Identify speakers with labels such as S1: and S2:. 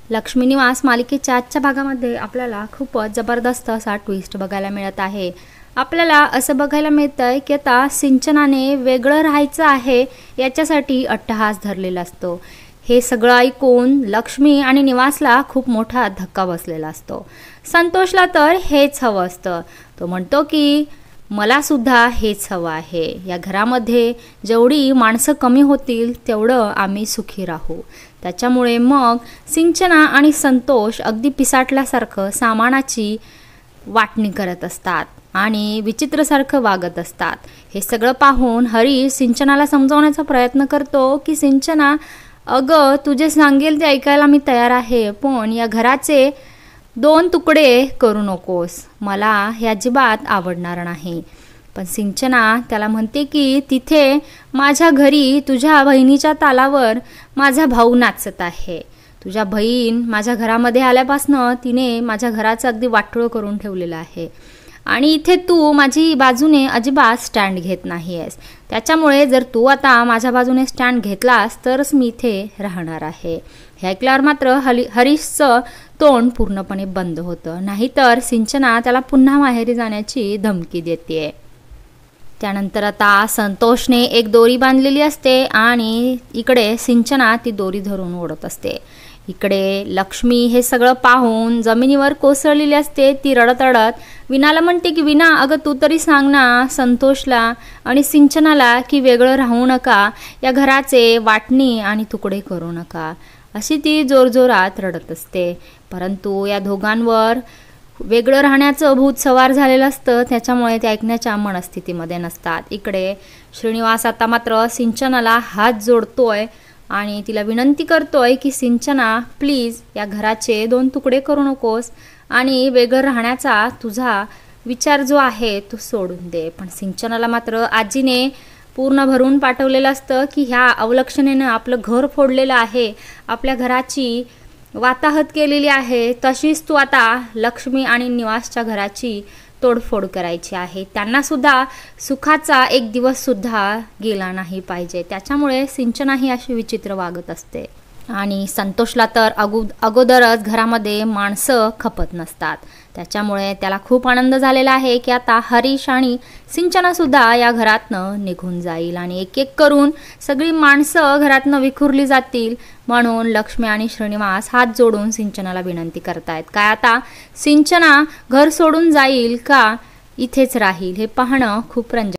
S1: लक्ष्मी निवास मालिकेच्या आजच्या भागामध्ये आपल्याला खूपच जबरदस्त असा ट्विस्ट बघायला मिळत आहे। आपल्याला असं बघायला मिळतंय की आता सिंचनाने वेगळं राहायचं आहे याच्यासाठी अट्टहास धरलेला असतो। हे सगळं ऐकून लक्ष्मी आणि निवासला खूप मोठा धक्का बसलेला असतो। संतोषला तर हेच हवं असतं। तो म्हणतो की मला सुद्धा हेच हवं आहे। या घरामध्ये जेवढी माणसं कमी होतील तेवढं आम्ही सुखी राहू। त्याच्यामुळे मग सिंचना आणि संतोष अगदी पिसाटल्यासारखं सामानाची वाटणी करत असतात आणि विचित्रसारखं वागत असतात। हे सगळं पाहून हरी सिंचनाला समजावण्याचा प्रयत्न करतो की सिंचना, अगं तुझे सांगेल ते ऐकायला मी तयार आहे, पण या घराचे 2 तुकडे करू नकोस, मला हे अजिबात आवडणार नाही। पण सिंचना त्याला म्हणते की तिथे माझ्या घरी तुझ्या बहिणीच्या तालावर माझा भाऊ नाचत आहे। तुझ्या बहीण माझ्या घरामध्ये आल्यापासनं तिने माझ्या घराचं अगदी वाटोळं करून ठेवलेलं आहे आणि इथे तू माझी बाजूने अजिबात स्टँड घेत नाहीयेस। त्याच्यामुळे जर तू आता माझ्या बाजूने स्टँड घेतलास तरच मी इथे राहणार आहे। हे ऐकल्यावर मात्र हरीशचं तोंड पूर्णपणे बंद होतं, नाहीतर सिंचना त्याला पुन्हा माहेरी जाण्याची धमकी देते। त्यानंतर आता संतोषने एक दोरी बांधलेली असते आणि इकडे सिंचना ती दोरी धरून ओढत असते। इकडे लक्ष्मी हे सगळं पाहून जमिनीवर कोसळलेली असते। ती रडत रडत विनाला म्हणते की विना, अगं तू तरी सांग ना संतोषला आणि सिंचनाला की वेगळं राहू नका, या घराचे वाटणी आणि तुकडे करू नका, अशी ती जोरजोरात रडत असते। परंतु या दोघांवर वेगळं राहण्याचं भूत सवार झालेलं असतं, त्याच्यामुळे ते ऐकण्याच्या मनस्थितीमध्ये नसतात। इकडे श्रीनिवास आता मात्र सिंचनाला हात जोडतोय आणि तिला विनंती करतोय की सिंचना प्लीज या घराचे 2 तुकडे करू नकोस आणि वेगळं राहण्याचा तुझा विचार जो आहे तो सोडून दे। पण सिंचनाला मात्र आजीने पूर्ण भरून पाठवलेलं असतं की ह्या अवलक्षणेनं आपलं घर फोडलेलं आहे, आपल्या घराची वाताहत केलेली आहे, तशीच तू आता लक्ष्मी आणि निवासच्या घराची तोडफोड करायची आहे। त्यांना सुद्धा सुखाचा एक दिवस सुद्धा गेला नाही पाहिजे। त्याच्यामुळे सिंचना ही अशी विचित्र वागत असते आणि संतोषला तर अगोदरच घरामध्ये माणसं खपत नसतात। त्याच्यामुळे त्याला खूप आनंद झालेला आहे की आता हरीश आणि सिंचना सुद्धा या घरातनं निघून जाईल आणि एक एक करून सगळी माणसं घरातनं विखुरली जातील। म्हणून लक्ष्मी आणि श्रीनिवास हात जोडून सिंचनाला विनंती करतायत, काय आता सिंचना घर सोडून जाईल का इथेच राहील हे पाहणं खूप रंजक